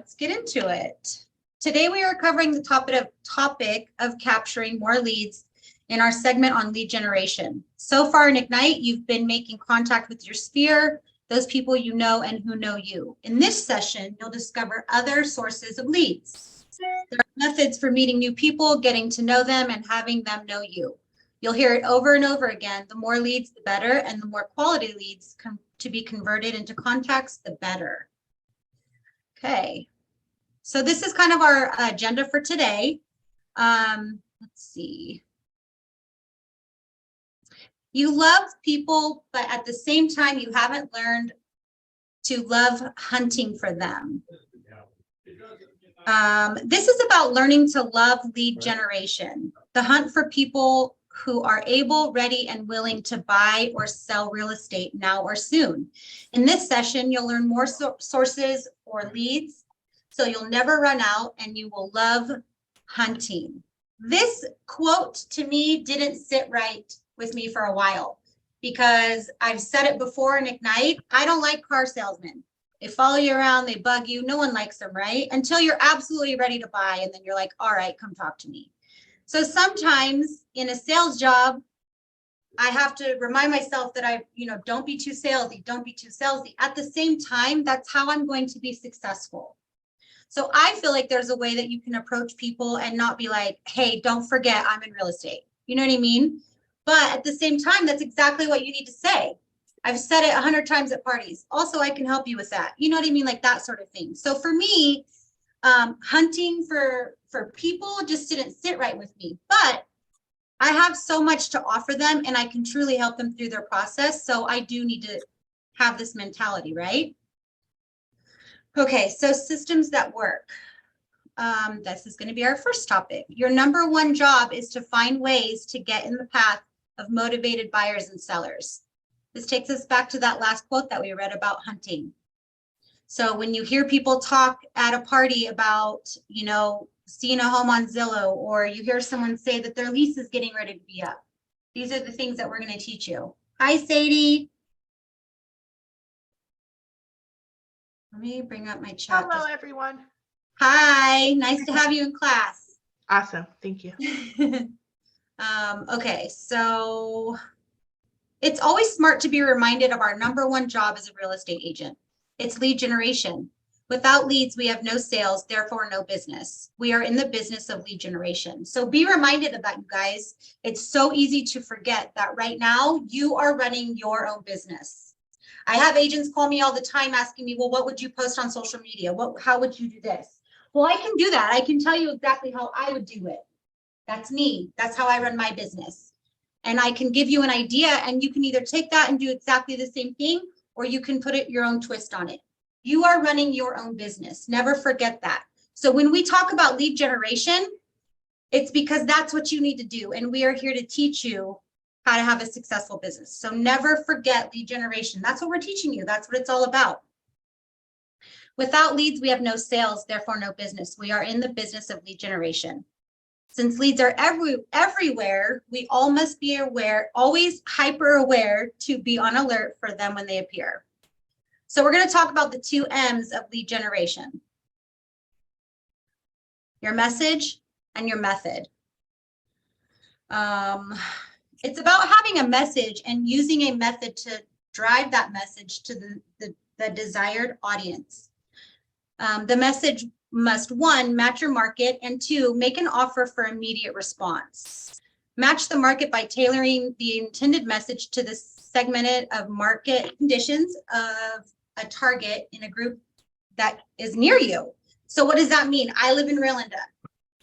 let's get into it. Today we are covering the topic of capturing more leads in our segment on lead generation. So far in Ignite, you've been making contact with your sphere, those people you know and who know you. In this session, you'll discover other sources of leads. There are methods for meeting new people, getting to know them, and having them know you. You'll hear it over and over again. The more leads, the better, and the more quality leads to be converted into contacts, the better. Okay, so this is kind of our agenda for today. Let's see. You love people, but at the same time, you haven't learned to love hunting for them. This is about learning to love lead generation, the hunt for people who are able, ready, and willing to buy or sell real estate now or soon. In this session, you'll learn more sources or leads, so you'll never run out and you will love hunting. This quote to me didn't sit right with me for a while because I've said it before in Ignite. I don't like car salesmen. They follow you around, they bug you. No one likes them, right? Until you're absolutely ready to buy. And then you're like, all right, come talk to me. So sometimes in a sales job, I have to remind myself that don't be too salesy, don't be too salesy. At the same time, that's how I'm going to be successful. So I feel like there's a way that you can approach people and not be like, hey, don't forget I'm in real estate. You know what I mean? But at the same time, that's exactly what you need to say. I've said it 100 times at parties. Also, I can help you with that. You know what I mean? Like that sort of thing. So for me, hunting for people just didn't sit right with me. But I have so much to offer them and I can truly help them through their process. So I do need to have this mentality, right? Okay, so systems that work. This is going to be our first topic. Your number one job is to find ways to get in the path of motivated buyers and sellers. This takes us back to that last quote that we read about hunting. So when you hear people talk at a party about, seeing a home on Zillow, or you hear someone say that their lease is getting ready to be up, these are the things that we're going to teach you. Hi, Sadie. Let me bring up my chat. Hello, everyone. Hi, nice to have you in class. Awesome, thank you. Okay, so it's always smart to be reminded of our number one job as a real estate agent. It's lead generation. Without leads, we have no sales, therefore no business. We are in the business of lead generation. So be reminded of that, you guys. It's so easy to forget that right now you are running your own business. I have agents call me all the time asking me, well, what would you post on social media? How would you do this? Well, I can do that. I can tell you exactly how I would do it. That's me. That's how I run my business. And I can give you an idea and you can either take that and do exactly the same thing, or you can put your own twist on it. You are running your own business. Never forget that. So when we talk about lead generation, it's because that's what you need to do. And we are here to teach you how to have a successful business. So never forget lead generation. That's what we're teaching you. That's what it's all about. Without leads, we have no sales, therefore no business. We are in the business of lead generation. Since leads are everywhere, we all must be aware, always hyper aware to be on alert for them when they appear. So we're going to talk about the 2 M's of lead generation. Your message and your method. It's about having a message and using a method to drive that message to the desired audience. The message must 1, match your market, and 2, make an offer for immediate response. Match the market by tailoring the intended message to the segmented of market conditions of a target in a group that is near you. So what does that mean? I live in Relinda.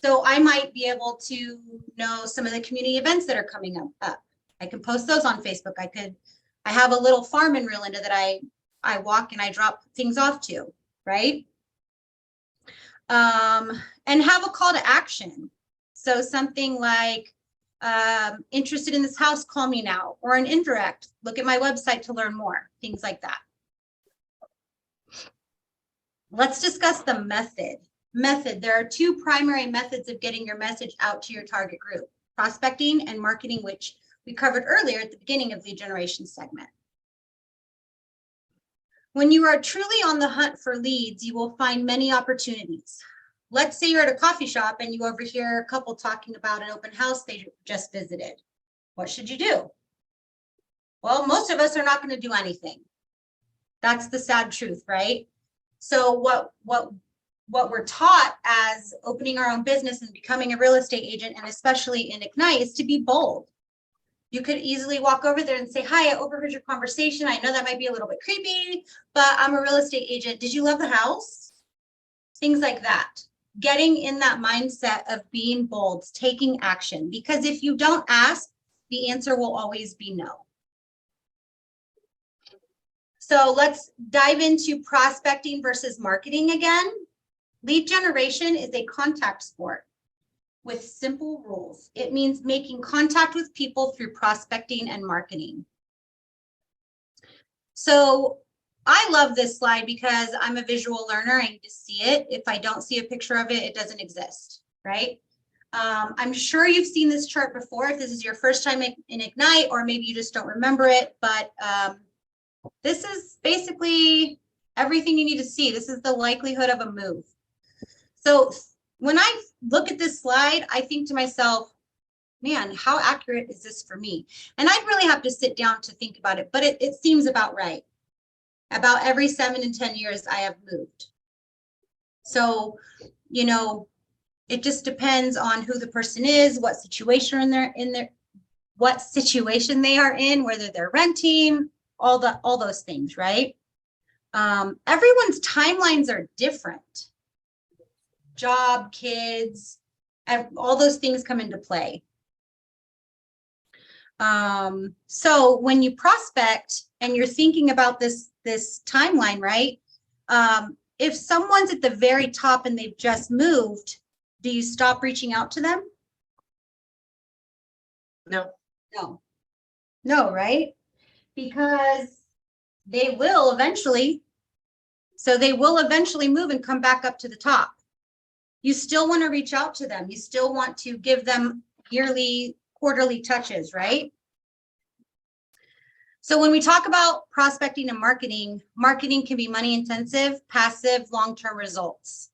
So I might be able to know some of the community events that are coming up. I can post those on Facebook. I have a little farm in Relinda that I walk and I drop things off to, right? And have a call to action. So something like, interested in this house, call me now, or an indirect, look at my website to learn more, things like that. Let's discuss the method. There are 2 primary methods of getting your message out to your target group: prospecting and marketing, which we covered earlier at the beginning of the lead generation segment. When you are truly on the hunt for leads, you will find many opportunities. Let's say you're at a coffee shop and you overhear a couple talking about an open house they just visited. What should you do? Well, most of us are not going to do anything. That's the sad truth, right? So what we're taught as opening our own business and becoming a real estate agent, and especially in Ignite, is to be bold. You could easily walk over there and say, hi, I overheard your conversation. I know that might be a little bit creepy, but I'm a real estate agent. Did you love the house? Things like that. Getting in that mindset of being bold, taking action, because if you don't ask, the answer will always be no. So let's dive into prospecting versus marketing again. Lead generation is a contact sport with simple rules. It means making contact with people through prospecting and marketing. So I love this slide because I'm a visual learner. I need to see it. If I don't see a picture of it, it doesn't exist, right? I'm sure you've seen this chart before if this is your first time in Ignite, or maybe you just don't remember it, but this is basically everything you need to see. This is the likelihood of a move. So when I look at this slide, I think to myself, man, how accurate is this for me? And I'd really have to sit down to think about it, but it seems about right. About every 7 to 10 years, I have moved. So, you know, it just depends on who the person is, what situation what situation they are in, whether they're renting, all those things, right? Everyone's timelines are different. Job, kids, all those things come into play. So when you prospect and you're thinking about this timeline, right? If someone's at the very top and they've just moved, do you stop reaching out to them? No, right? Because they will eventually. So they will eventually move and come back up to the top. You still want to reach out to them. You still want to give them yearly, quarterly touches, right? So when we talk about prospecting and marketing, marketing can be money intensive, passive, long-term results.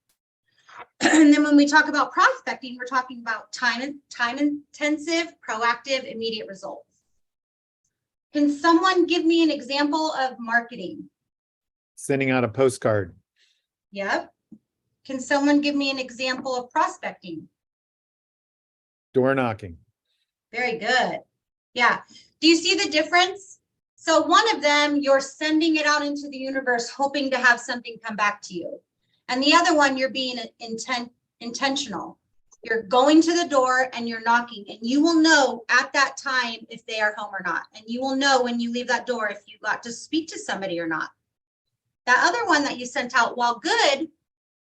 And then when we talk about prospecting, we're talking about time intensive, proactive, immediate results. Can someone give me an example of marketing? Sending out a postcard. Yep. Can someone give me an example of prospecting? Door knocking. Very good. Yeah. Do you see the difference? So one of them, you're sending it out into the universe, hoping to have something come back to you. And the other one, you're being intentional. You're going to the door and you're knocking, and you will know at that time if they are home or not. And you will know when you leave that door if you got to speak to somebody or not. That other one that you sent out, while good,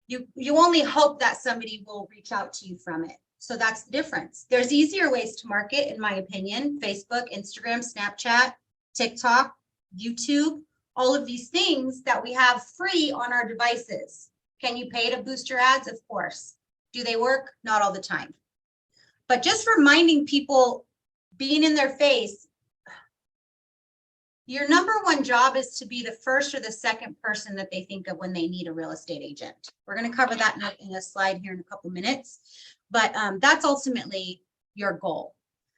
you only hope that somebody will reach out to you from it. So that's the difference. There's easier ways to market, in my opinion: Facebook, Instagram, Snapchat, TikTok, YouTube, all of these things that we have free on our devices. Can you pay to boost your ads? Of course. Do they work? Not all the time. But just reminding people, being in their face, your number one job is to be the first or the second person that they think of when they need a real estate agent. We're going to cover that in a slide here in a couple minutes, but that's ultimately your goal.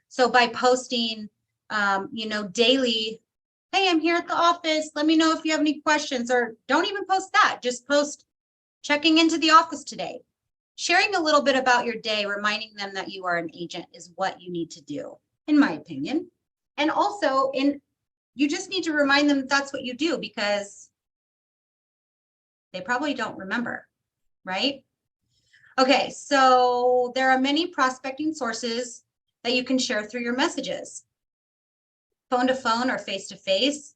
So by posting, daily, hey, I'm here at the office, let me know if you have any questions, or don't even post that. Just post checking into the office today. Sharing a little bit about your day, reminding them that you are an agent is what you need to do, in my opinion. And also, you just need to remind them that's what you do, because they probably don't remember, right? Okay, so there are many prospecting sources that you can share through your messages. Phone to phone or face to face.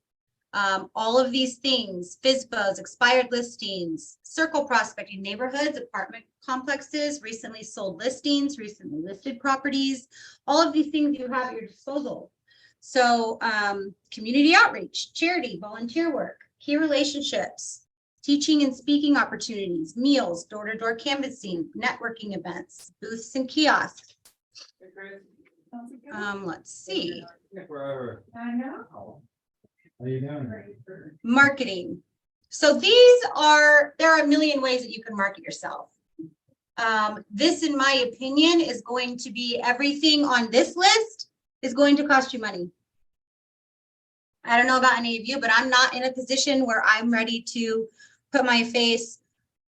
All of these things: FSBOs, expired listings, circle prospecting, neighborhoods, apartment complexes, recently sold listings, recently listed properties. All of these things you have at your disposal. So community outreach, charity, volunteer work, key relationships, teaching and speaking opportunities, meals, door-to-door canvassing, networking events, booths and kiosks. Let's see. I know. How you doing? Marketing. So there are a million ways that you can market yourself. This, in my opinion, is going to be everything on this list is going to cost you money. I don't know about any of you, but I'm not in a position where I'm ready to put my face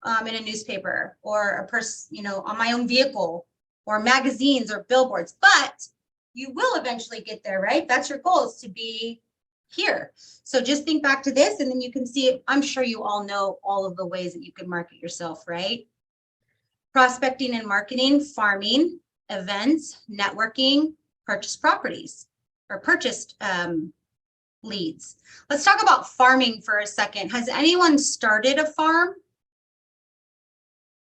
in a newspaper or on my own vehicle or magazines or billboards, but you will eventually get there, right? That's your goal, is to be here. So just think back to this and then you can see, I'm sure you all know all of the ways that you can market yourself, right? Prospecting and marketing, farming, events, networking, purchased properties or purchased leads. Let's talk about farming for a second. Has anyone started a farm?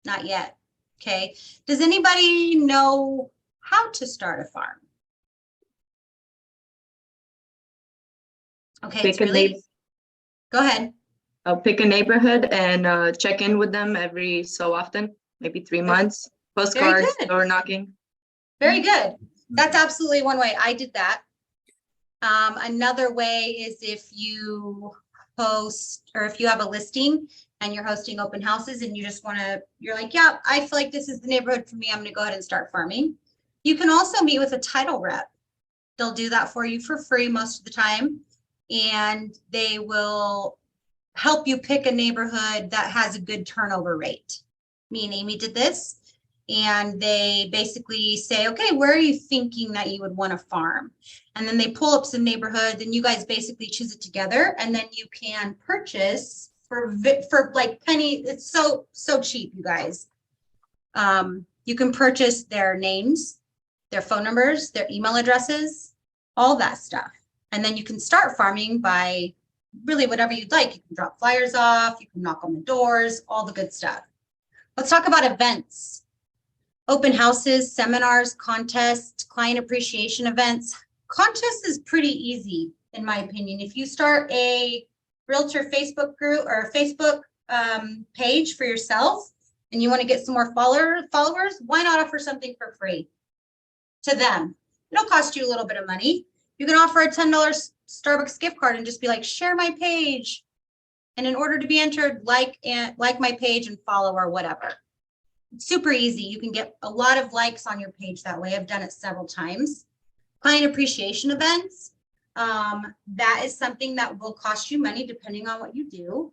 Not yet. Okay. Does anybody know how to start a farm? Okay, it's really, go ahead. I'll pick a neighborhood and check in with them every so often, maybe 3 months, postcards, good. door knocking. Very good. That's absolutely one way. I did that. Another way is if you host, or if you have a listing and you're hosting open houses and you're like, yeah, I feel like this is the neighborhood for me. I'm going to go ahead and start farming. You can also meet with a title rep. They'll do that for you for free most of the time. And they will help you pick a neighborhood that has a good turnover rate. Me and Amy did this. And they basically say, okay, where are you thinking that you would want to farm? And then they pull up some neighborhoods and you guys basically choose it together. And then you can purchase for like penny. It's so cheap, you guys. You can purchase their names, their phone numbers, their email addresses, all that stuff. And then you can start farming by really whatever you'd like. You can drop flyers off, you can knock on the doors, all the good stuff. Let's talk about events. Open houses, seminars, contests, client appreciation events. Contests is pretty easy, in my opinion. If you start a realtor Facebook group or Facebook page for yourself and you want to get some more followers, why not offer something for free to them? It'll cost you a little bit of money. You can offer a $10 Starbucks gift card and just be like, share my page. And in order to be entered, like my page and follow or whatever. It's super easy. You can get a lot of likes on your page that way. I've done it several times. Client appreciation events. That is something that will cost you money depending on what you do.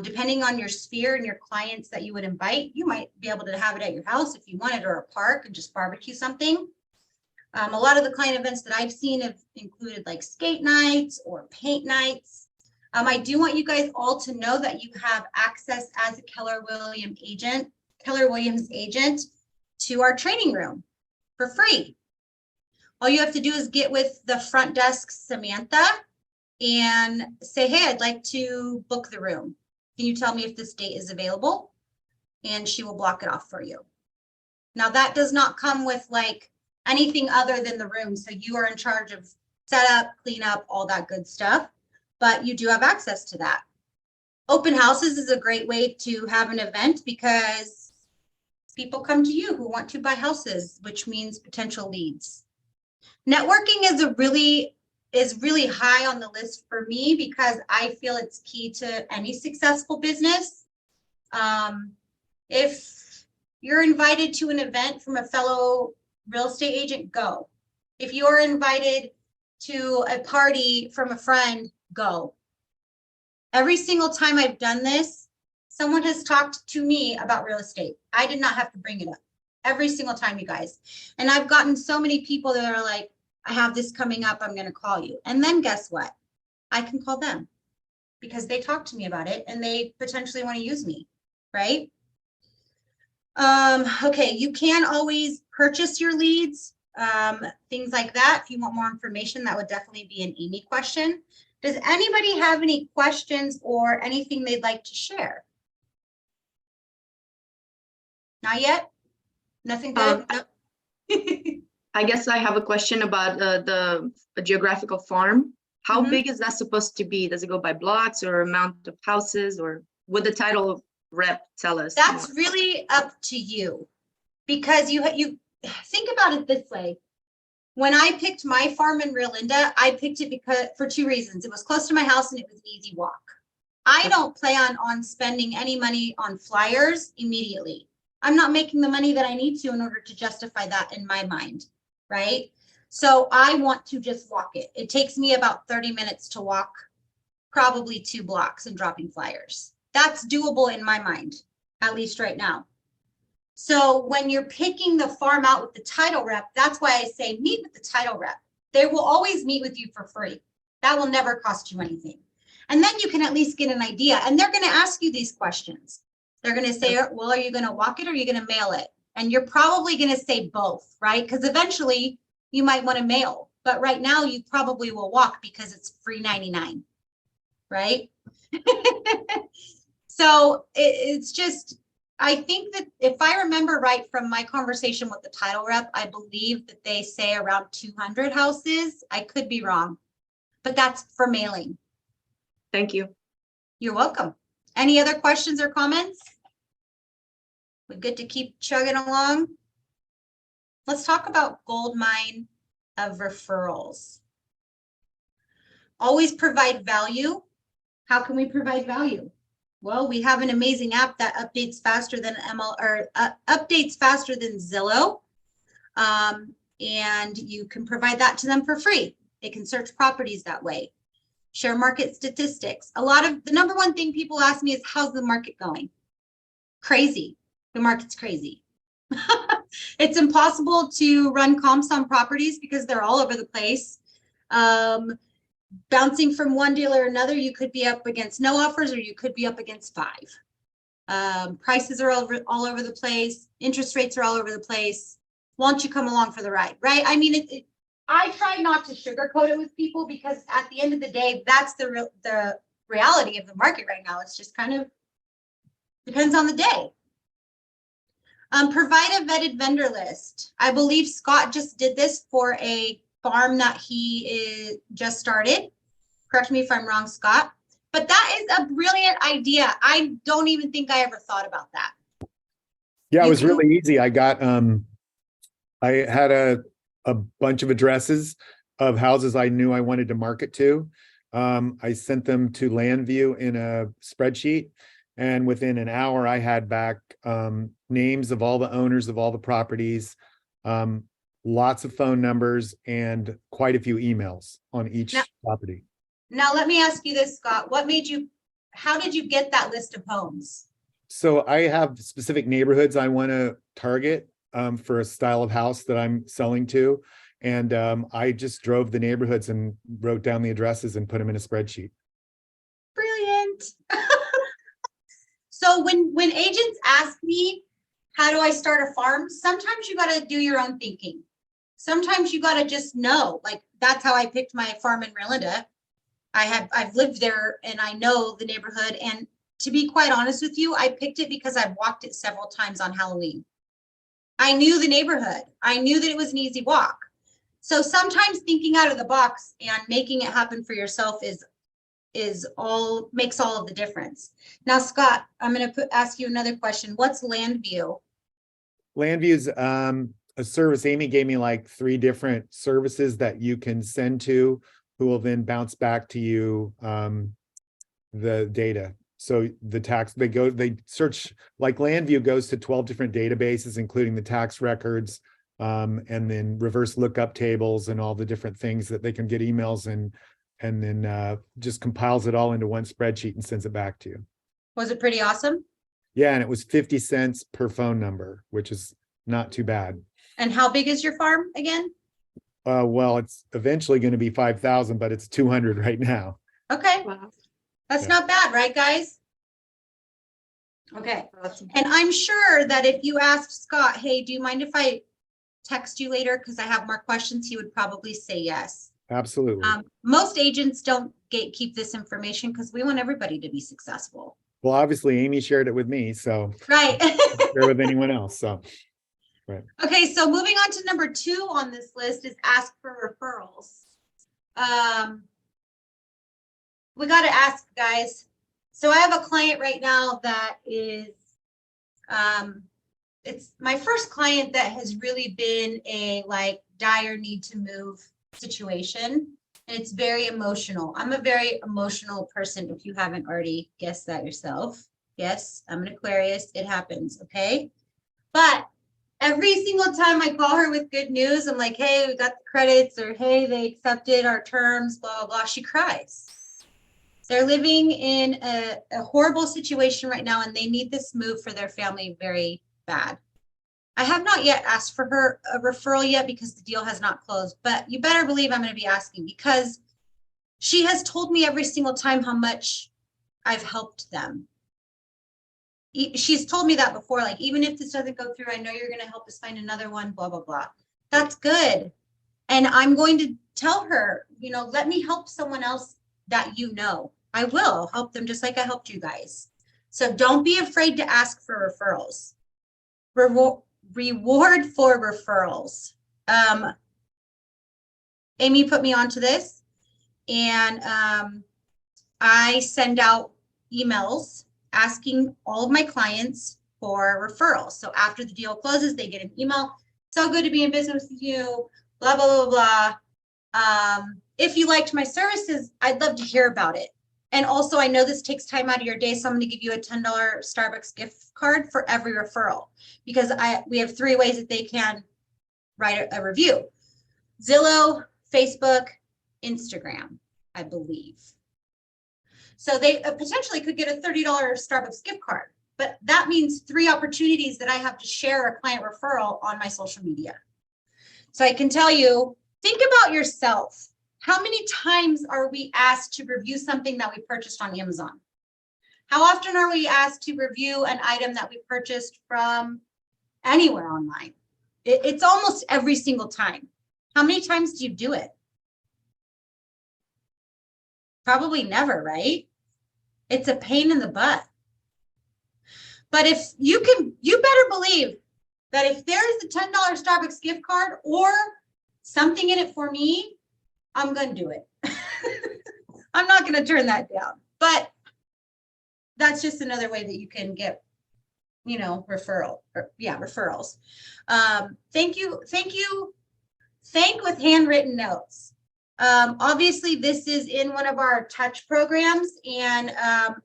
Depending on your sphere and your clients that you would invite, you might be able to have it at your house if you wanted, or a park, and just barbecue something. A lot of the client events that I've seen have included like skate nights or paint nights. I do want you guys all to know that you have access as a Keller Williams agent to our training room for free. All you have to do is get with the front desk, Samantha, and say, hey, I'd like to book the room. Can you tell me if this date is available? And she will block it off for you. Now that does not come with like anything other than the room. So you are in charge of setup, cleanup, all that good stuff, but you do have access to that. Open houses is a great way to have an event because people come to you who want to buy houses, which means potential leads. Networking is really high on the list for me because I feel it's key to any successful business. If you're invited to an event from a fellow real estate agent, go. If you're invited to a party from a friend, go. Every single time I've done this, someone has talked to me about real estate. I did not have to bring it up. Every single time, you guys. And I've gotten so many people that are like, I have this coming up, I'm going to call you. And then guess what? I can call them because they talked to me about it and they potentially want to use me, right? Okay, you can always purchase your leads, things like that. If you want more information, that would definitely be an Amy question. Does anybody have any questions or anything they'd like to share? Not yet? Nothing good? Nope. I guess I have a question about the geographical farm. How big is that supposed to be? Does it go by blocks or amount of houses, or would the title rep tell us? That's really up to you, because you think about it this way. When I picked my farm in Rio Linda, I picked it for two reasons. It was close to my house and it was an easy walk. I don't plan on spending any money on flyers immediately. I'm not making the money that I need to in order to justify that in my mind, right? So I want to just walk it. It takes me about 30 minutes to walk probably 2 blocks and dropping flyers. That's doable in my mind, at least right now. So when you're picking the farm out with the title rep, that's why I say meet with the title rep. They will always meet with you for free. That will never cost you anything. And then you can at least get an idea. And they're going to ask you these questions. They're going to say, well, are you going to walk it or are you going to mail it? And you're probably going to say both, right? Because eventually you might want to mail. But right now you probably will walk because it's free 99, right? So it's just, I think that if I remember right from my conversation with the title rep, I believe that they say around 200 houses. I could be wrong, but that's for mailing. Thank you. You're welcome. Any other questions or comments? We're good to keep chugging along. Let's talk about gold mine of referrals. Always provide value. How can we provide value? Well, we have an amazing app that updates faster than updates faster than Zillow. And you can provide that to them for free. They can search properties that way. Share market statistics. A lot of the number one thing people ask me is, how's the market going? Crazy. The market's crazy. It's impossible to run comps on properties because they're all over the place. Bouncing from one deal or another, you could be up against no offers or you could be up against 5. Prices are all over the place. Interest rates are all over the place. Why don't you come along for the ride, right? I mean, I try not to sugarcoat it with people because at the end of the day, that's the reality of the market right now. It's just kind of depends on the day. Provide a vetted vendor list. I believe Scott just did this for a farm that he just started. Correct me if I'm wrong, Scott. But that is a brilliant idea. I don't even think I ever thought about that. Yeah, it was really easy. I got, I had a bunch of addresses of houses I knew I wanted to market to. I sent them to LandView in a spreadsheet. And within an hour, I had back names of all the owners of all the properties, lots of phone numbers, and quite a few emails on each property. Now, let me ask you this, Scott. How did you get that list of homes? So I have specific neighborhoods I want to target for a style of house that I'm selling to. And I just drove the neighborhoods and wrote down the addresses and put them in a spreadsheet. Brilliant. So when agents ask me, how do I start a farm? Sometimes you got to do your own thinking. Sometimes you got to just know, like that's how I picked my farm in Relanda. I've lived there and I know the neighborhood. And to be quite honest with you, I picked it because I've walked it several times on Halloween. I knew the neighborhood. I knew that it was an easy walk. So sometimes thinking out of the box and making it happen for yourself makes all of the difference. Now, Scott, I'm going to ask you another question. What's LandView? LandView's a service. Amy gave me like 3 different services that you can send to, who will then bounce back to you the data. So they search, like LandView goes to 12 different databases, including the tax records, and then reverse lookup tables and all the different things that they can get emails and then just compiles it all into one spreadsheet and sends it back to you. Was it pretty awesome? Yeah, and it was 50 cents per phone number, which is not too bad. And how big is your farm again? Well, it's eventually going to be 5,000, but it's 200 right now. Okay. Wow. That's not bad, right, guys? Okay. And I'm sure that if you asked Scott, hey, do you mind if I text you later because I have more questions, he would probably say yes. Absolutely. Most agents don't gatekeep this information because we want everybody to be successful. Well, obviously, Amy shared it with me, so right. share with anyone else. So, right. Okay, so moving on to number 2 on this list is ask for referrals. We got to ask, guys. So I have a client right now that is, it's my first client that has really been a like dire need to move situation. And it's very emotional. I'm a very emotional person, if you haven't already guessed that yourself. Yes, I'm an Aquarius. It happens, okay? But every single time I call her with good news, I'm like, hey, we got the credits, or hey, they accepted our terms, blah, blah, blah. She cries. They're living in a horrible situation right now, and they need this move for their family very bad. I have not yet asked for her a referral yet because the deal has not closed, but you better believe I'm going to be asking, because she has told me every single time how much I've helped them. She's told me that before, like, even if this doesn't go through, I know you're going to help us find another one, blah, blah, blah. That's good. And I'm going to tell her, you know, let me help someone else that you know. I will help them just like I helped you guys. So don't be afraid to ask for referrals. Reward for referrals. Amy put me onto this, and I send out emails asking all of my clients for referrals. So after the deal closes, they get an email. So good to be in business with you, blah, blah, blah, blah. If you liked my services, I'd love to hear about it. And also, I know this takes time out of your day, so I'm going to give you a $10 Starbucks gift card for every referral, because we have 3 ways that they can write a review: Zillow, Facebook, Instagram, I believe. So they potentially could get a $30 Starbucks gift card, but that means 3 opportunities that I have to share a client referral on my social media. So I can tell you, think about yourself. How many times are we asked to review something that we purchased on Amazon? How often are we asked to review an item that we purchased from anywhere online? It's almost every single time. How many times do you do it? Probably never, right? It's a pain in the butt. But if you better believe that if there is a $10 Starbucks gift card or something in it for me, I'm going to do it. I'm not going to turn that down. But that's just another way that you can get, you know, referrals. Thank you. Thank with handwritten notes. Obviously, this is in one of our touch programs, and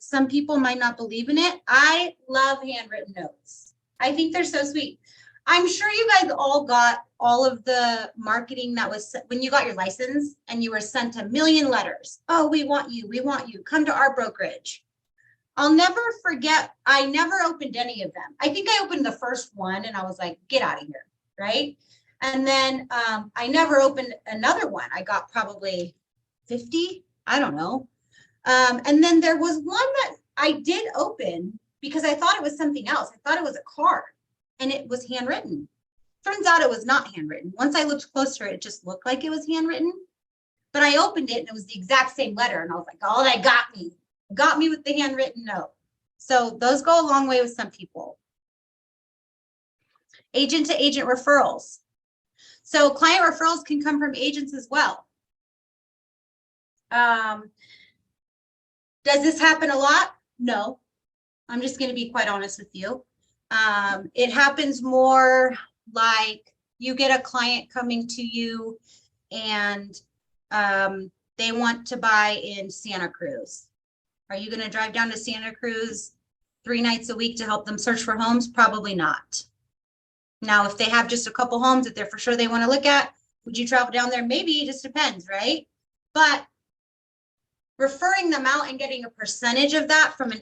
some people might not believe in it. I love handwritten notes. I think they're so sweet. I'm sure you guys all got all of the marketing that was when you got your license and you were sent a million letters. Oh, we want you. Come to our brokerage. I'll never forget, I never opened any of them. I think I opened the first one and I was like, get out of here, right? And then I never opened another one. I got probably 50, I don't know. And then there was one that I did open because I thought it was something else. I thought it was a card, and it was handwritten. Turns out it was not handwritten. Once I looked closer, it just looked like it was handwritten. But I opened it and it was the exact same letter. And I was like, oh, that got me with the handwritten note. So those go a long way with some people. Agent to agent referrals. So client referrals can come from agents as well. Does this happen a lot? No. I'm just going to be quite honest with you. It happens more like you get a client coming to you and they want to buy in Santa Cruz. Are you going to drive down to Santa Cruz 3 nights a week to help them search for homes? Probably not. Now, if they have just a couple homes that they're for sure they want to look at, would you travel down there? Maybe, it just depends, right? But referring them out and getting a percentage of that from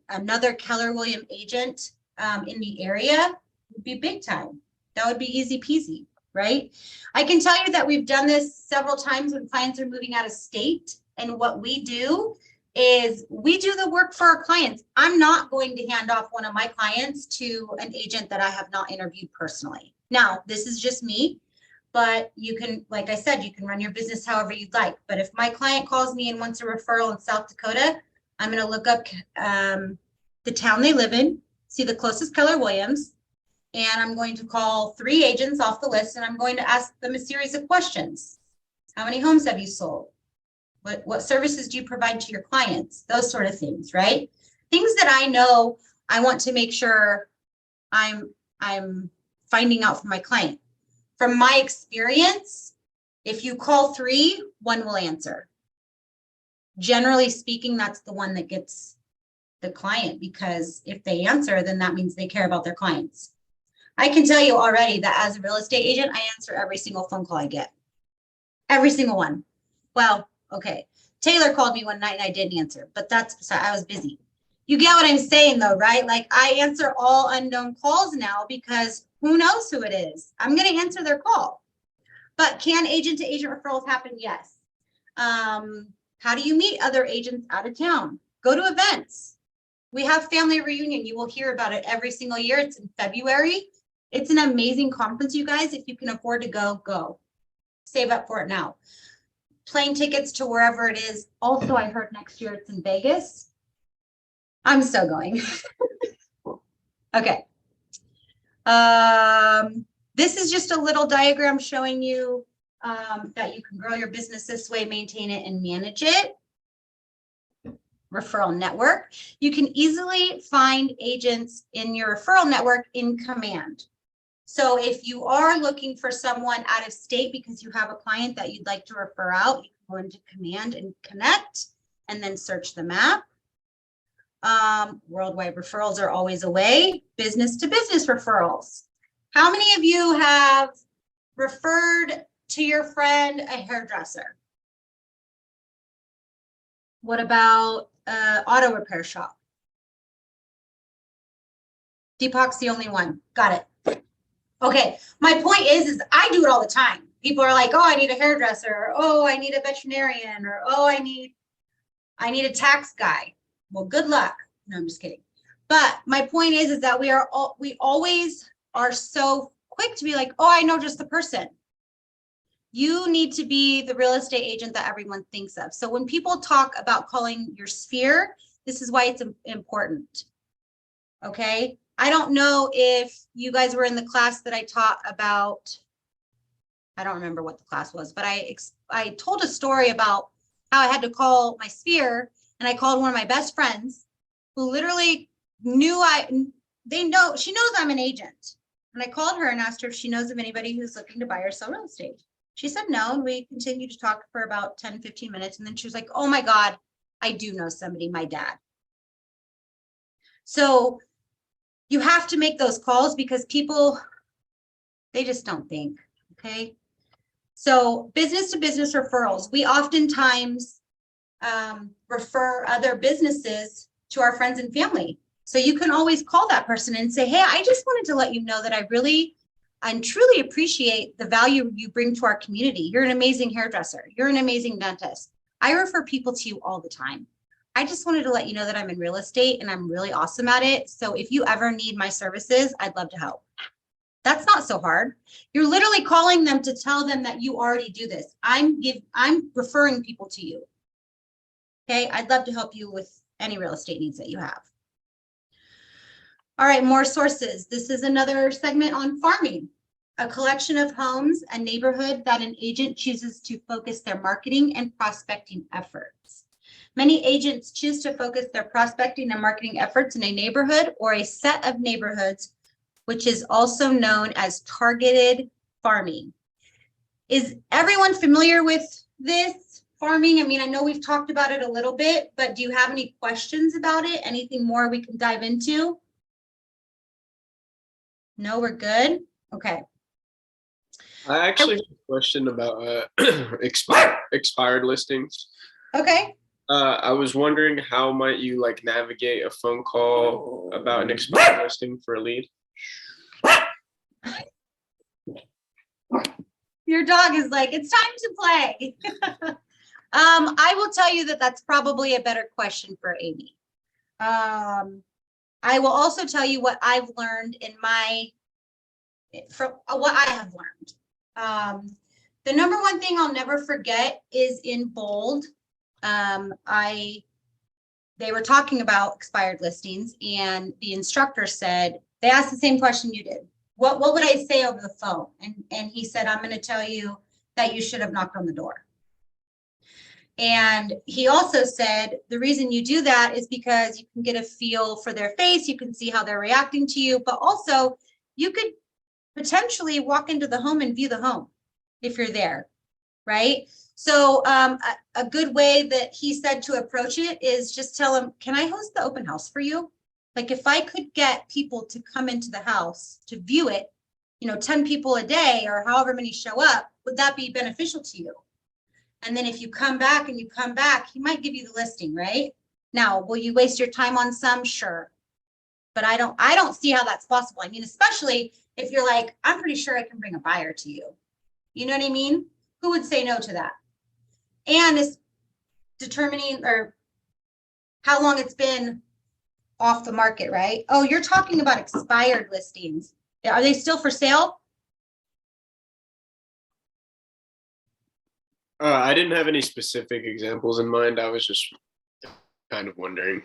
another Keller Williams agent in the area would be big time. That would be easy peasy, right? I can tell you that we've done this several times when clients are moving out of state. And what we do is we do the work for our clients. I'm not going to hand off one of my clients to an agent that I have not interviewed personally. Now, this is just me, but you can, like I said, you can run your business however you'd like. But if my client calls me and wants a referral in South Dakota, I'm going to look up the town they live in, see the closest Keller Williams, and I'm going to call 3 agents off the list, and I'm going to ask them a series of questions. How many homes have you sold? What services do you provide to your clients? Those sort of things, right? Things that I know I want to make sure I'm finding out from my client. From my experience, If you call 3, 1 will answer. Generally speaking, that's the one that gets the client, because if they answer, then that means they care about their clients. I can tell you already that as a real estate agent, I answer every single phone call I get. Every single one. Well, okay. Taylor called me one night and I didn't answer, but I was busy. You get what I'm saying though, right? Like I answer all unknown calls now because who knows who it is? I'm going to answer their call. But can agent to agent referrals happen? Yes. How do you meet other agents out of town? Go to events. We have family reunion. You will hear about it every single year. It's in February. It's an amazing conference, you guys. If you can afford to go, go. Save up for it now. Plane tickets to wherever it is. Also, I heard next year it's in Vegas. I'm still going. Okay. This is just a little diagram showing you that you can grow your business this way, maintain it, and manage it. Referral network. You can easily find agents in your referral network in Command. So if you are looking for someone out of state because you have a client that you'd like to refer out, you can go into Command and connect and then search the map. Worldwide referrals are always a way. Business to business referrals. How many of you have referred to your friend a hairdresser? What about auto repair shop? Deepak's the only one. Got it. Okay, my point is I do it all the time. People are like, oh, I need a hairdresser, or oh, I need a veterinarian, or oh, I need a tax guy. Well, good luck. No, I'm just kidding. But my point is that we always are so quick to be like, oh, I know just the person. You need to be the real estate agent that everyone thinks of. So when people talk about calling your sphere, this is why it's important. Okay. I don't know if you guys were in the class that I taught about, I don't remember what the class was, but I told a story about how I had to call my sphere, and I called one of my best friends who literally knew she knows I'm an agent. And I called her and asked her if she knows of anybody who's looking to buy or sell real estate. She said no, and we continued to talk for about 10, 15 minutes. And then she was like, oh my God, I do know somebody, my dad. So you have to make those calls because people, they just don't think, okay? So business to business referrals. We oftentimes refer other businesses to our friends and family. So you can always call that person and say, hey, I just wanted to let you know that I really and truly appreciate the value you bring to our community. You're an amazing hairdresser. You're an amazing dentist. I refer people to you all the time. I just wanted to let you know that I'm in real estate and I'm really awesome at it. So if you ever need my services, I'd love to help. That's not so hard. You're literally calling them to tell them that you already do this. I'm referring people to you. Okay, I'd love to help you with any real estate needs that you have. All right, more sources. This is another segment on farming. A collection of homes, a neighborhood that an agent chooses to focus their marketing and prospecting efforts. Many agents choose to focus their prospecting and marketing efforts in a neighborhood or a set of neighborhoods, which is also known as targeted farming. Is everyone familiar with this farming? I mean, I know we've talked about it a little bit, but do you have any questions about it? Anything more we can dive into? No, we're good? Okay. I actually have a question about expired listings. Okay. I was wondering how might you like navigate a phone call about an expired listing for a lead? Your dog is like, it's time to play. I will tell you that that's probably a better question for Amy. I will also tell you what I've learned from what I have learned. The number one thing I'll never forget is in bold. They were talking about expired listings, and the instructor said, they asked the same question you did. What would I say over the phone? And he said, I'm going to tell you that you should have knocked on the door. And he also said, the reason you do that is because you can get a feel for their face. You can see how they're reacting to you, but also you could potentially walk into the home and view the home if you're there. right? So a good way that he said to approach it is just tell him, can I host the open house for you? Like if I could get people to come into the house to view it, 10 people a day or however many show up, would that be beneficial to you? And then if you come back and you come back, he might give you the listing, right? Now, will you waste your time on some? Sure. But I don't see how that's possible. I mean, especially if you're like, I'm pretty sure I can bring a buyer to you. You know what I mean? Who would say no to that? And it's determining or how long it's been off the market, right? Oh, you're talking about expired listings. Are they still for sale? I didn't have any specific examples in mind. I was just kind of wondering.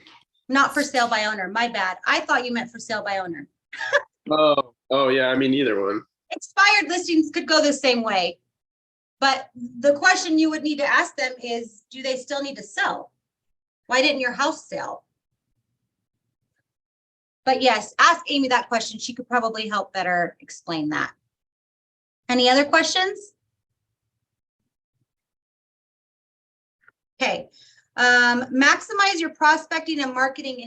Not for sale by owner. My bad. I thought you meant for sale by owner. Oh yeah. I mean, either one. Expired listings could go the same way. But the question you would need to ask them is, do they still need to sell? Why didn't your house sell? But yes, ask Amy that question. She could probably help better explain that. Any other questions? Okay. Maximize your prospecting and marketing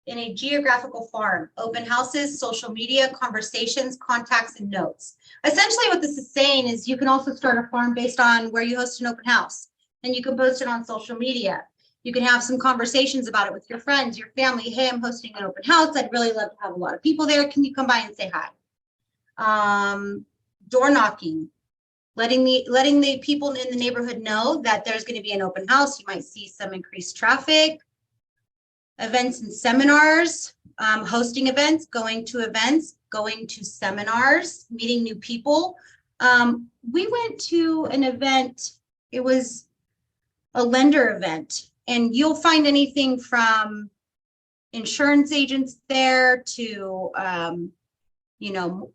in a geographical farm. Open houses, social media, conversations, contacts, and notes. Essentially what this is saying is you can also start a farm based on where you host an open house. And you can post it on social media. You can have some conversations about it with your friends, your family. Hey, I'm hosting an open house. I'd really love to have a lot of people there. Can you come by and say hi? Door knocking. Letting the people in the neighborhood know that there's going to be an open house. You might see some increased traffic. Events and seminars, hosting events, going to seminars, meeting new people. We went to an event, it was a lender event, and you'll find anything from insurance agents there to,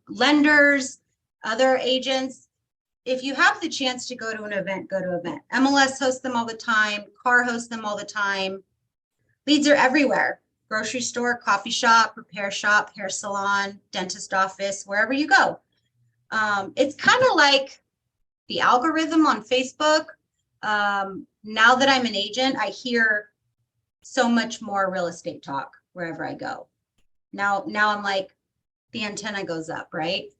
lenders, other agents. If you have the chance to go to an event, go to an event. MLS hosts them all the time, CAR hosts them all the time. Leads are everywhere. Grocery store, coffee shop, repair shop, hair salon, dentist office, wherever you go. It's kind of like the algorithm on Facebook. Now that I'm an agent, I hear so much more real estate talk wherever I go. Now I'm like, the antenna goes up, right?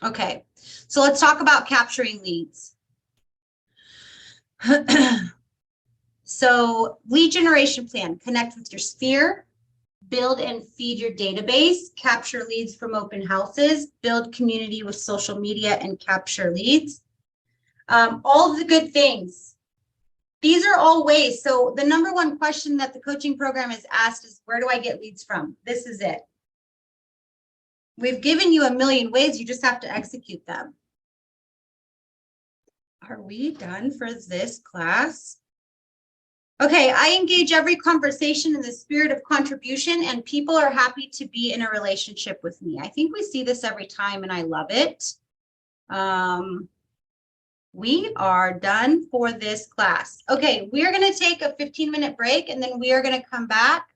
Okay, so let's talk about capturing leads. So lead generation plan, connect with your sphere, build and feed your database, capture leads from open houses, build community with social media and capture leads. All of the good things. These are all ways. So the number one question that the coaching program is asked is, where do I get leads from? This is it. We've given you a million ways. You just have to execute them. Are we done for this class? Okay, I engage every conversation in the spirit of contribution, and people are happy to be in a relationship with me. I think we see this every time, and I love it. We are done for this class. Okay, we are going to take a 15-minute break, and then we are going to come back.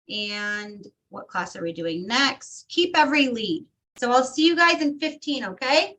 And what class are we doing next? Keep every lead. So I'll see you guys in 15, okay?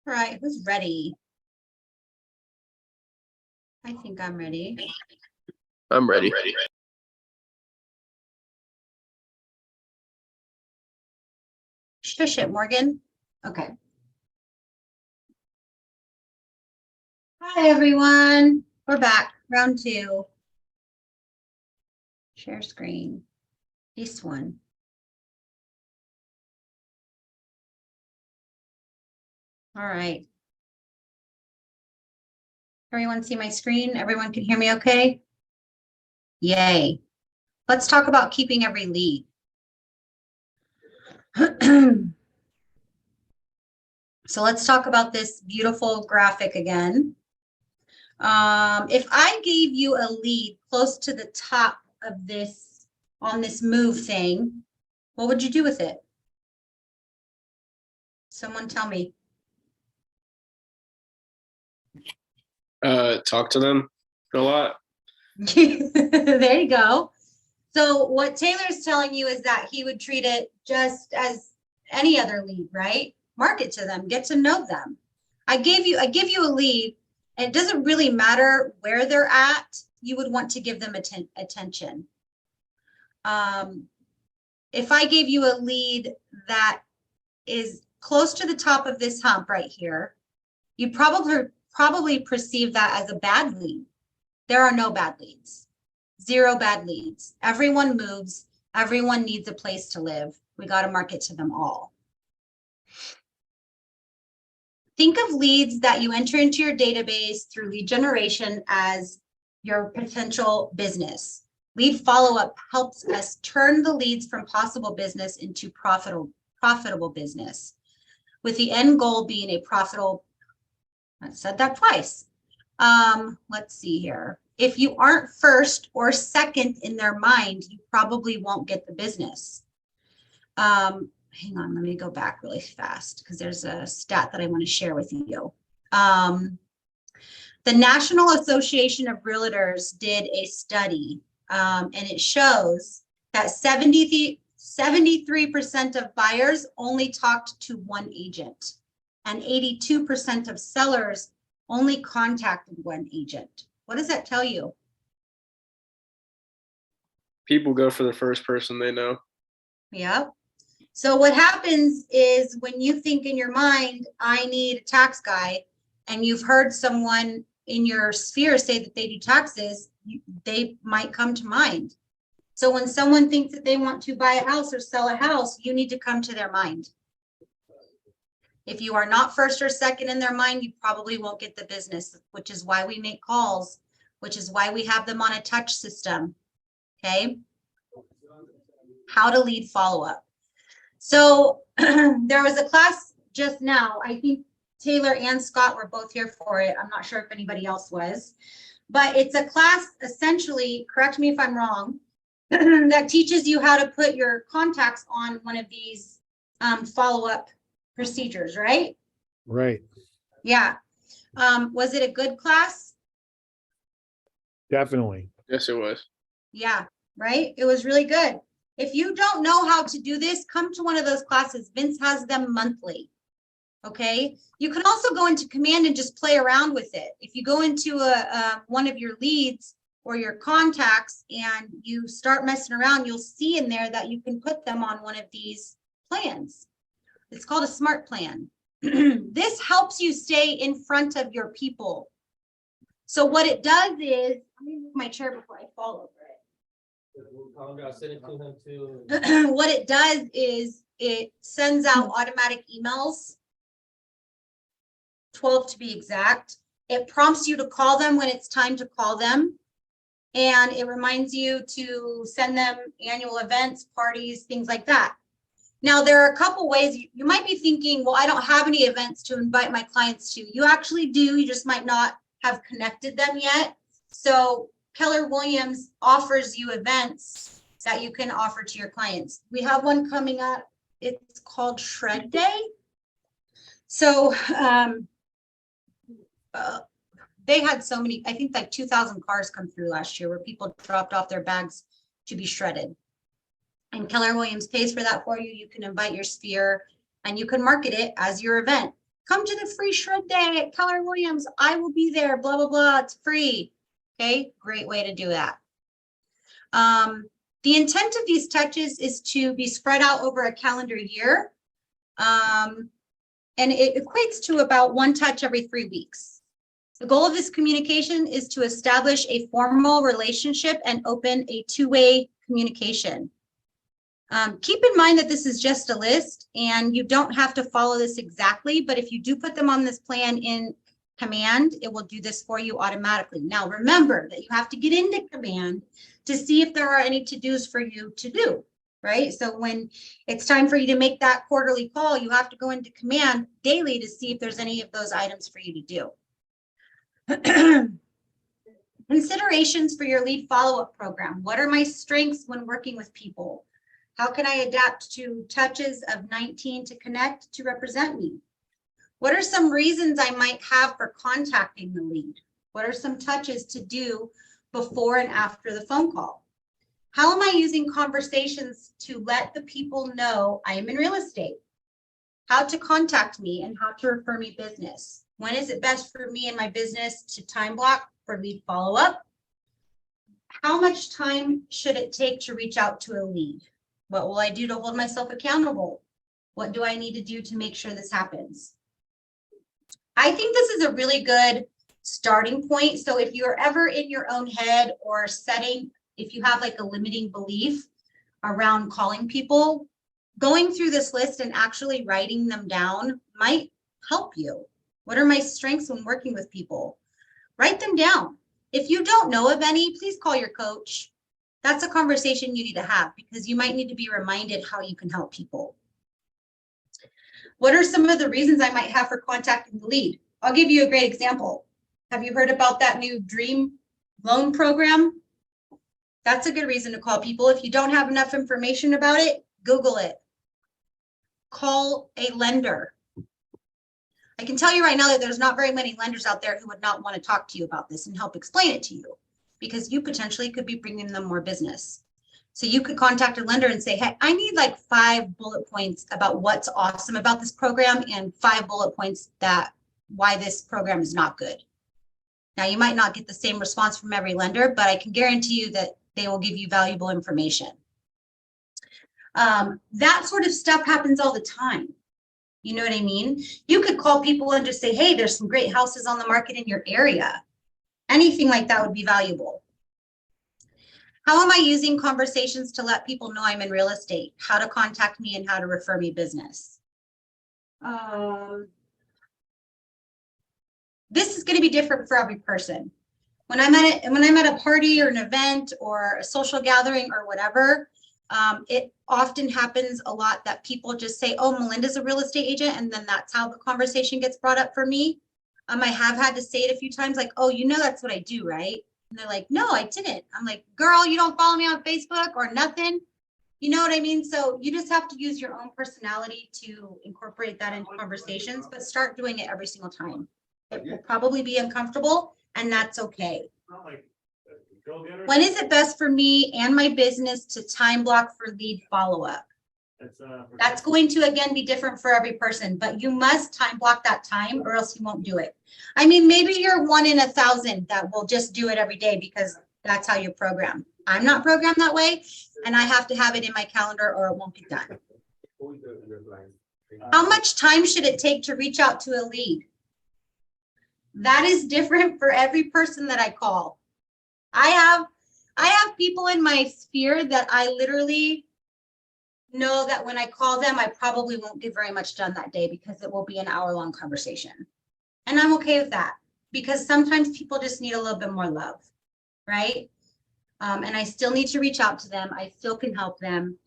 All right, who's ready? I think I'm ready. I'm ready. Shush it, Morgan. Okay. Hi, everyone. We're back. Round 2. Share screen. This one. All right. Everyone see my screen? Everyone can hear me okay? Yay. Let's talk about keeping every lead. So let's talk about this beautiful graphic again. If I gave you a lead close to the top of this, on this move thing, what would you do with it? Someone tell me. Talk to them a lot. There you go. So what Taylor's telling you is that he would treat it just as any other lead, right? Market to them, get to know them. I give you a lead, and it doesn't really matter where they're at. You would want to give them attention. If I gave you a lead that is close to the top of this hump right here, you probably perceive that as a bad lead. There are no bad leads. 0 bad leads. Everyone moves. Everyone needs a place to live. We got to market to them all. Think of leads that you enter into your database through lead generation as your potential business. Lead follow-up helps us turn the leads from possible business into profitable business, with the end goal being a profitable, I said that twice. Let's see here. If you aren't first or second in their mind, you probably won't get the business. Hang on, let me go back really fast because there's a stat that I want to share with you. The National Association of Realtors did a study, and it shows that 73% of buyers only talked to one agent, and 82% of sellers only contacted one agent. What does that tell you? People go for the first person they know. Yep. So what happens is when you think in your mind, I need a tax guy, and you've heard someone in your sphere say that they do taxes, they might come to mind. So when someone thinks that they want to buy a house or sell a house, you need to come to their mind. If you are not first or second in their mind, you probably won't get the business, which is why we make calls, which is why we have them on a touch system. Okay. How to lead follow-up. So there was a class just now. I think Taylor and Scott were both here for it. I'm not sure if anybody else was, but it's a class essentially, correct me if I'm wrong, that teaches you how to put your contacts on one of these follow-up procedures, right? Right. Yeah. Was it a good class? Definitely. Yes, it was. Yeah, right. It was really good. If you don't know how to do this, come to one of those classes. Vince has them monthly. Okay. You can also go into Command and just play around with it. If you go into one of your leads or your contacts and you start messing around, you'll see in there that you can put them on one of these plans. It's called a smart plan. This helps you stay in front of your people. So what it does is, let me move my chair before I fall over it. What it does is it sends out automatic emails, 12 to be exact. It prompts you to call them when it's time to call them. And it reminds you to send them annual events, parties, things like that. Now, there are a couple ways. You might be thinking, well, I don't have any events to invite my clients to. You actually do. You just might not have connected them yet. So Keller Williams offers you events that you can offer to your clients. We have one coming up. It's called Shred Day. So they had so many, I think like 2,000 cars come through last year where people dropped off their bags to be shredded. And Keller Williams pays for that for you. You can invite your sphere and you can market it as your event. come to the free shred day at Keller Williams. I will be there, blah, blah, blah. It's free. Okay, great way to do that. The intent of these touches is to be spread out over a calendar year. And it equates to about 1 touch every 3 weeks. The goal of this communication is to establish a formal relationship and open a two-way communication. Keep in mind that this is just a list and you don't have to follow this exactly, but if you do put them on this plan in Command, it will do this for you automatically. Now, remember that you have to get into Command to see if there are any to-dos for you to do, right? So when it's time for you to make that quarterly call, you have to go into Command daily to see if there's any of those items for you to do. Considerations for your lead follow-up program. What are my strengths when working with people? How can I adapt to touches of 19 to connect to represent me? What are some reasons I might have for contacting the lead? What are some touches to do before and after the phone call? How am I using conversations to let the people know I am in real estate? How to contact me and how to refer me business? When is it best for me and my business to time block for lead follow-up? How much time should it take to reach out to a lead? What will I do to hold myself accountable? What do I need to do to make sure this happens? I think this is a really good starting point. So if you're ever in your own head or setting, if you have like a limiting belief around calling people, going through this list and actually writing them down might help you. What are my strengths when working with people? Write them down. If you don't know of any, please call your coach. That's a conversation you need to have because you might need to be reminded how you can help people. What are some of the reasons I might have for contacting the lead? I'll give you a great example. Have you heard about that new Dream loan program? That's a good reason to call people. If you don't have enough information about it, Google it. Call a lender. I can tell you right now that there's not very many lenders out there who would not want to talk to you about this and help explain it to you because you potentially could be bringing them more business. So you could contact a lender and say, hey, I need like 5 bullet points about what's awesome about this program and 5 bullet points that why this program is not good. Now, you might not get the same response from every lender, but I can guarantee you that they will give you valuable information. That sort of stuff happens all the time. You know what I mean? You could call people and just say, hey, there's some great houses on the market in your area. Anything like that would be valuable. How am I using conversations to let people know I'm in real estate? How to contact me and how to refer me business? This is going to be different for every person. When I'm at a party or an event or a social gathering or whatever, it often happens a lot that people just say, oh, Melinda's a real estate agent. And then that's how the conversation gets brought up for me. I have had to say it a few times like, oh, you know, that's what I do, right? And they're like, no, I didn't. I'm like, girl, you don't follow me on Facebook or nothing. You know what I mean? So you just have to use your own personality to incorporate that into conversations, but start doing it every single time. It will probably be uncomfortable and that's okay. When is it best for me and my business to time block for lead follow-up? That's going to, again, be different for every person, but you must time block that time or else you won't do it. I mean, maybe you're 1 in 1,000 that will just do it every day because that's how you program. I'm not programmed that way, and I have to have it in my calendar or it won't get done. How much time should it take to reach out to a lead? That is different for every person that I call. I have people in my sphere that I literally know that when I call them, I probably won't get very much done that day because it will be an hour-long conversation. And I'm okay with that because sometimes people just need a little bit more love, right? And I still need to reach out to them. I still can help them.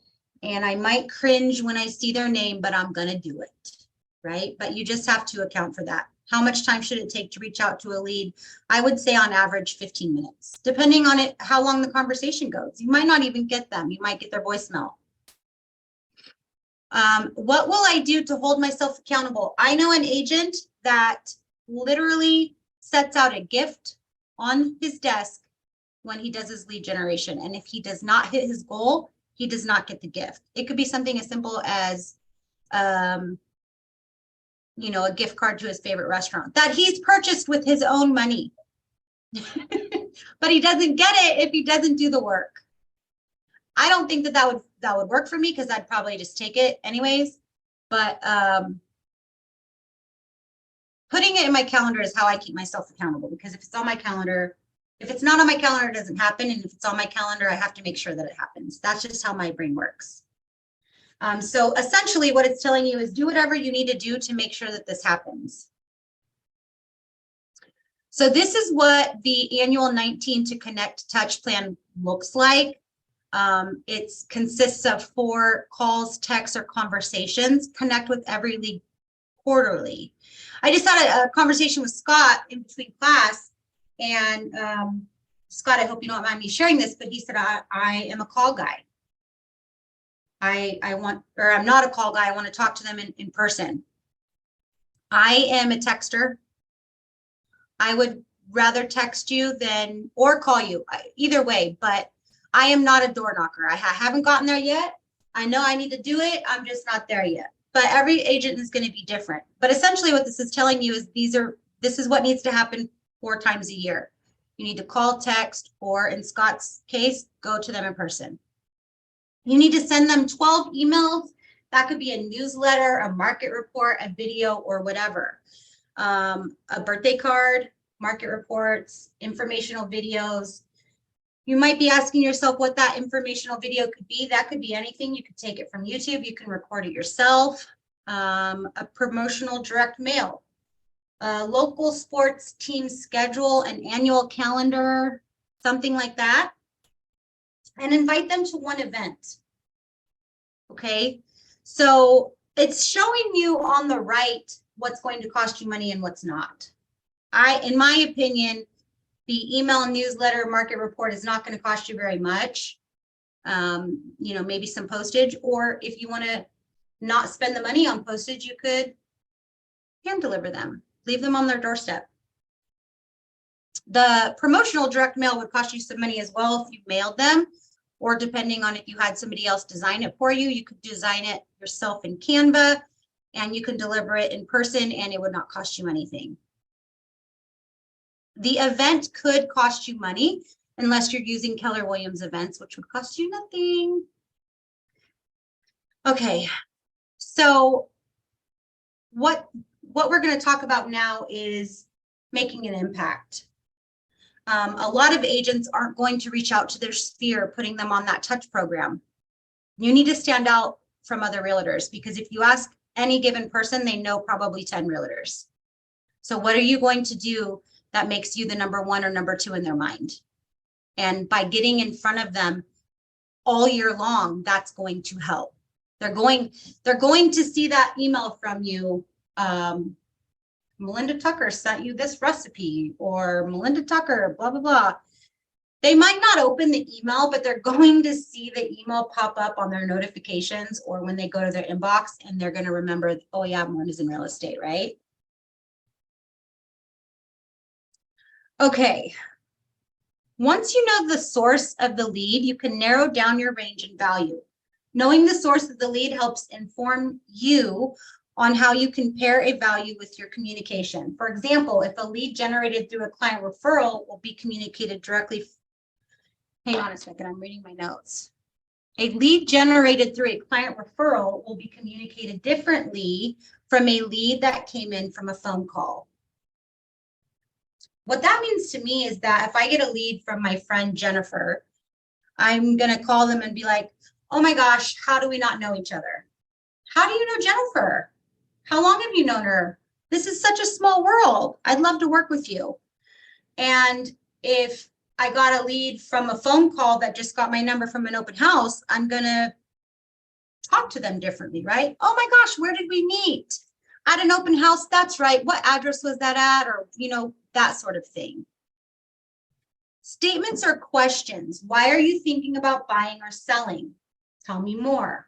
And I might cringe when I see their name, but I'm going to do it, right? But you just have to account for that. How much time should it take to reach out to a lead? I would say on average 15 minutes, depending on it, how long the conversation goes. You might not even get them. You might get their voicemail. What will I do to hold myself accountable? I know an agent that literally sets out a gift on his desk when he does his lead generation. And if he does not hit his goal, he does not get the gift. It could be something as simple as a gift card to his favorite restaurant that he's purchased with his own money. But he doesn't get it if he doesn't do the work. I don't think that would work for me because I'd probably just take it anyways. But putting it in my calendar is how I keep myself accountable, because if it's on my calendar, if it's not on my calendar, it doesn't happen. And if it's on my calendar, I have to make sure that it happens. That's just how my brain works. So essentially what it's telling you is do whatever you need to do to make sure that this happens. So this is what the annual 19 to Connect Touch plan looks like. It consists of 4 calls, texts, or conversations. Connect with every league quarterly. I just had a conversation with Scott in between class, and Scott, I hope you don't mind me sharing this, but he said, I am a call guy. I'm not a call guy. I want to talk to them in person. I am a texter. I would rather text you or call you, either way, but I am not a door knocker. I haven't gotten there yet. I know I need to do it. I'm just not there yet. But every agent is going to be different. But essentially what this is telling you is this is what needs to happen 4 times a year. You need to call, text, or in Scott's case, go to them in person. You need to send them 12 emails. That could be a newsletter, a market report, a video, or whatever. A birthday card, market reports, informational videos. You might be asking yourself what that informational video could be. That could be anything. You could take it from YouTube. You can record it yourself. A promotional direct mail, a local sports team schedule, an annual calendar, something like that. And invite them to one event. Okay, so it's showing you on the right what's going to cost you money and what's not. In my opinion, the email and newsletter market report is not going to cost you very much. Maybe some postage, or if you want to not spend the money on postage, you could hand deliver them, leave them on their doorstep. The promotional direct mail would cost you some money as well if you mailed them, or depending on if you had somebody else design it for you, you could design it yourself in Canva and you can deliver it in person and it would not cost you anything. The event could cost you money unless you're using Keller Williams events, which would cost you nothing. Okay, so what we're going to talk about now is making an impact. A lot of agents aren't going to reach out to their sphere, putting them on that touch program. You need to stand out from other realtors, because if you ask any given person, they know probably 10 realtors. So what are you going to do that makes you the number 1 or number 2 in their mind? And by getting in front of them all year long, that's going to help. They're going to see that email from you. Melinda Tucker sent you this recipe, or Melinda Tucker, blah, blah, blah. They might not open the email, but they're going to see the email pop up on their notifications or when they go to their inbox, and they're going to remember, oh yeah, Melinda's in real estate, right? Okay. Once you know the source of the lead, you can narrow down your range and value. Knowing the source of the lead helps inform you on how you compare a value with your communication. For example, if a lead generated through a client referral will be communicated directly. Hang on a second, I'm reading my notes. A lead generated through a client referral will be communicated differently from a lead that came in from a phone call. What that means to me is that if I get a lead from my friend Jennifer, I'm going to call them and be like, oh my gosh, how do we not know each other? How do you know Jennifer? How long have you known her? This is such a small world. I'd love to work with you. And if I got a lead from a phone call that just got my number from an open house, I'm going to talk to them differently, right? Oh my gosh, where did we meet? At an open house. That's right. What address was that at? Or, that sort of thing. Statements or questions. Why are you thinking about buying or selling? Tell me more.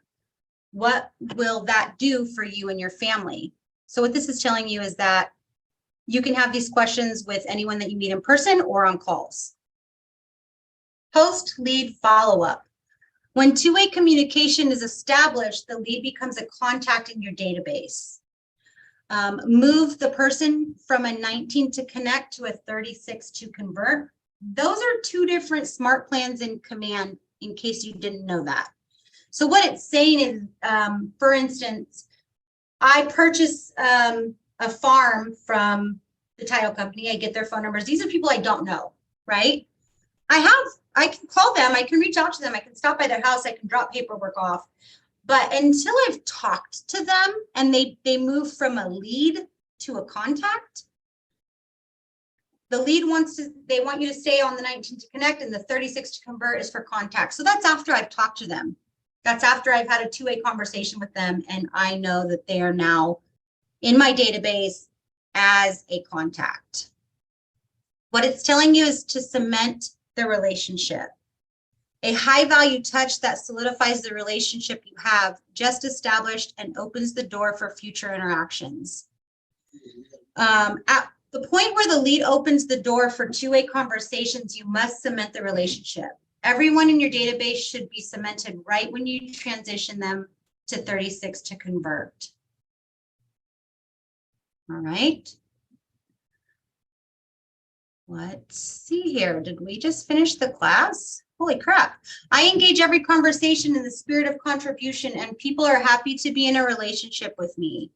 What will that do for you and your family? So what this is telling you is that you can have these questions with anyone that you meet in person or on calls. Post-lead follow-up. When two-way communication is established, the lead becomes a contact in your database. move the person from a 19 to connect to a 36 to convert. Those are two different smart plans in Command, in case you didn't know that. So what it's saying is, for instance, I purchase a farm from the title company. I get their phone numbers. These are people I don't know, right? I can call them, I can reach out to them, I can stop by their house, I can drop paperwork off. But until I've talked to them and they move from a lead to a contact, the lead they want you to stay on the 19 to connect, and the 36 to convert is for contact. So that's after I've talked to them. That's after I've had a two-way conversation with them and I know that they are now in my database as a contact. What it's telling you is to cement the relationship. A high value touch that solidifies the relationship you have just established and opens the door for future interactions. At the point where the lead opens the door for two-way conversations, you must cement the relationship. Everyone in your database should be cemented right when you transition them to 36 to convert. All right. Let's see here. Did we just finish the class? Holy crap. I engage every conversation in the spirit of contribution, and people are happy to be in a relationship with me.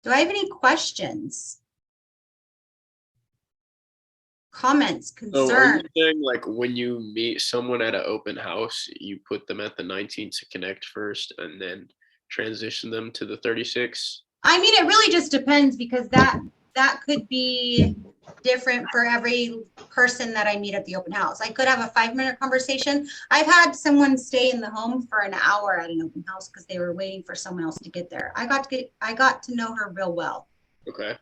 Do I have any questions? Comments, So are you concerns? saying like when you meet someone at an open house, you put them at the 19 to connect first and then transition them to the 36? I mean, it really just depends, because that could be different for every person that I meet at the open house. I could have a 5-minute conversation. I've had someone stay in the home for an hour at an open house because they were waiting for someone else to get there. I got to know her real well. Okay.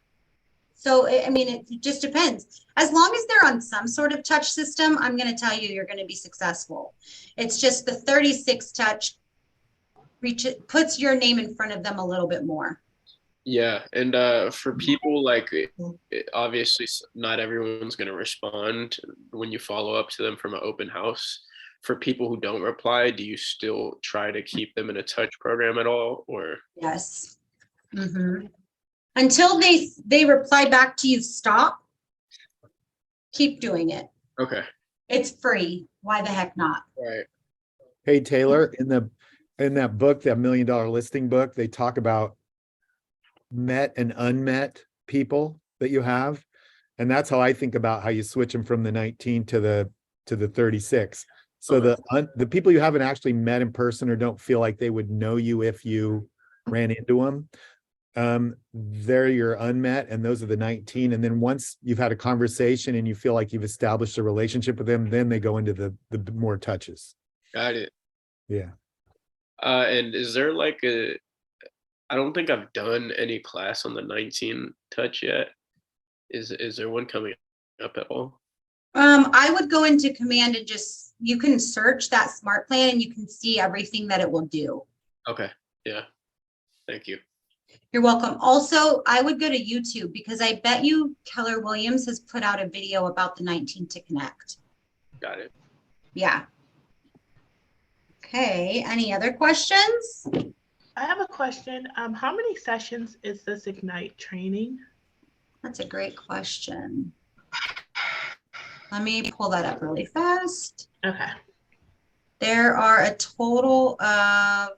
So, I mean, it just depends. As long as they're on some sort of touch system, I'm going to tell you, you're going to be successful. It's just the 36 touch puts your name in front of them a little bit more. Yeah, and for people like obviously not everyone's going to respond when you follow up to them from an open house. For people who don't reply, do you still try to keep them in a touch program at all, or? Yes. Mm-hmm. Until they reply back to you, stop. Keep doing it. Okay. It's free. Why the heck not? Right. Hey, Taylor, in that book, that $1 Million Listing book, they talk about met and unmet people that you have. And that's how I think about how you switch them from the 19 to the 36. So Okay. the people you haven't actually met in person or don't feel like they would know you if you ran into them, they're your unmet, and those are the 19. And then once you've had a conversation and you feel like you've established a relationship with them, then they go into the more touches. Got it. Yeah. And is there like I don't think I've done any class on the 19 touch yet. Is there one coming up at all? I would go into Command and you can search that smart plan and you can see everything that it will do. Okay. Yeah. Thank you. You're welcome. Also, I would go to YouTube, because I bet you Keller Williams has put out a video about the 19 to connect. Got it. Yeah. Okay. Any other questions? I have a question. How many sessions is this Ignite training? That's a great question. Let me pull that up really fast. Okay. There are a total of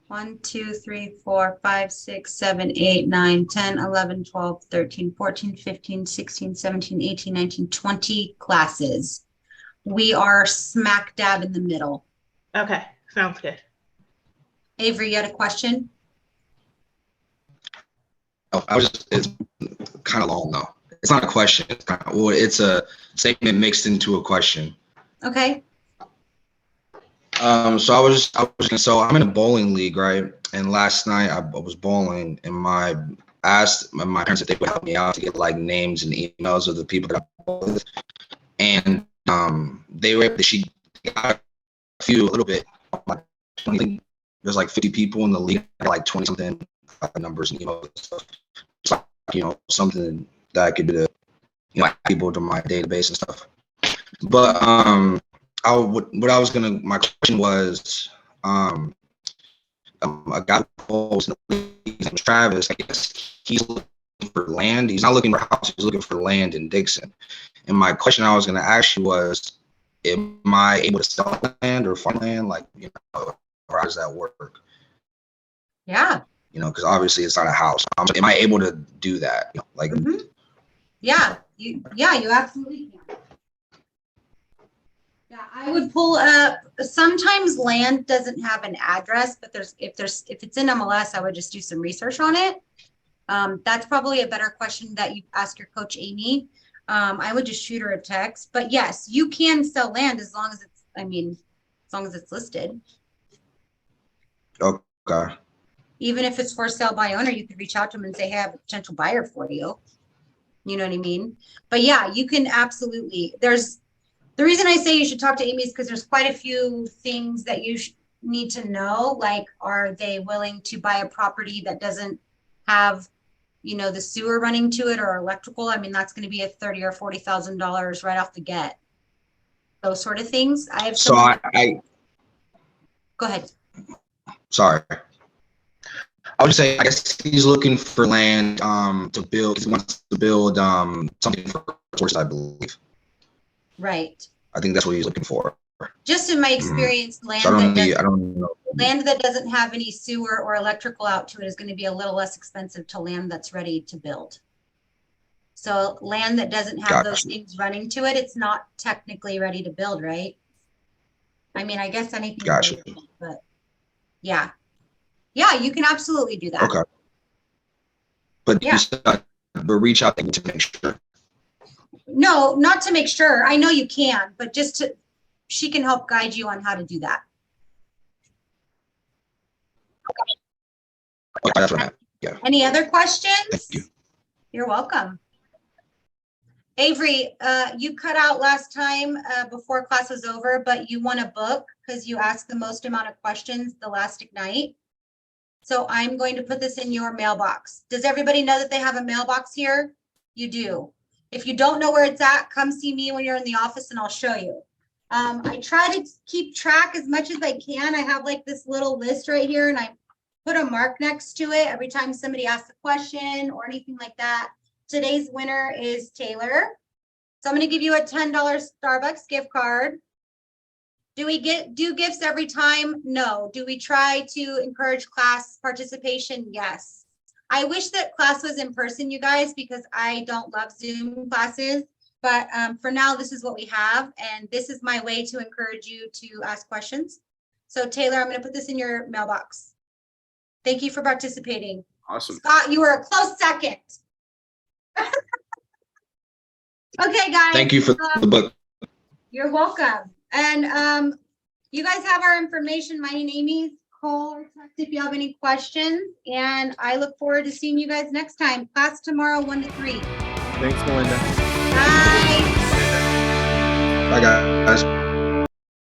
1, 2, 3, 4, 5, 6, 7, 8, 9, 10, 11, 12, 13, 14, 15, 16, 17, 18, 19, 20 classes. We are smack dab in the middle. Okay. Sounds good. Avery, you had a question? Oh, it's kind of long though. It's not a question. It's a statement mixed into a question. Okay. So I'm in a bowling league, right? And last night I was bowling, and I asked my parents if they would help me out to get like names and emails of the people that I bowl with. And they were able to, she got a few a little bit, like 20, there's like 50 people in the league, like 20 something numbers and emails and stuff. It's like, something that I could do to, add people to my database and stuff. But my question was, a guy who's Travis, I guess he's looking for land. He's not looking for a house, he's looking for land in Dixon. And my question I was going to ask you was, am I able to sell land or farm land? Like, you know, or how does that work? Yeah. You know, because obviously it's not a house. Am I able to do that? You know, like, Yeah, you absolutely can. Yeah, I would pull up, sometimes land doesn't have an address, but if it's in MLS, I would just do some research on it. That's probably a better question that you ask your coach, Amy. I would just shoot her a text, but yes, you can sell land as long as it's listed. okay. Even if it's for sale by owner, you could reach out to them and say, hey, I have a potential buyer for you. You know what I mean? But yeah, you can absolutely, the reason I say you should talk to Amy is because there's quite a few things that you need to know. Like, are they willing to buy a property that doesn't have, you know, the sewer running to it or electrical? I mean, that's going to be a $30,000 or $40,000 right off the get. Those sort of things. I have. So Go ahead. Sorry. I would say, I guess he's looking for land to build. He wants to build something for tourists, I believe. Right. I think that's what he's looking for. Just in my experience, land So I that don't know. land that doesn't have any sewer or electrical out to it is going to be a little less expensive to land that's ready to build. So land that doesn't have those Gotcha. things running to it, it's not technically ready to build, right? I mean, I guess anything. Gotcha. But yeah. Yeah, you can absolutely do that. Okay. But Yeah. you said, but reach out to make sure. No, not to make sure. I know you can, but just she can help guide you on how to do that. Okay, that's what I have. Yeah. Any other questions? Thank you. You're welcome. Avery, you cut out last time before class was over, but you won a book because you asked the most amount of questions the last Ignite. So I'm going to put this in your mailbox. Does everybody know that they have a mailbox here? You do. If you don't know where it's at, come see me when you're in the office and I'll show you. I try to keep track as much as I can. I have like this little list right here and I put a mark next to it every time somebody asks a question or anything like that. Today's winner is Taylor. So I'm going to give you a $10 Starbucks gift card. Do we do gifts every time? No. Do we try to encourage class participation? Yes. I wish that class was in person, you guys, because I don't love Zoom classes. But for now, this is what we have. And this is my way to encourage you to ask questions. So Taylor, I'm going to put this in your mailbox. Thank you for participating. Awesome. Scott, you were a close second. Okay, guys. Thank you for the book. You're welcome. And you guys have our information. My name is Amy. Call or text if you have any questions. And I look forward to seeing you guys next time. Class tomorrow, 1 to 3. Thanks, Melinda. Bye. Bye, guys.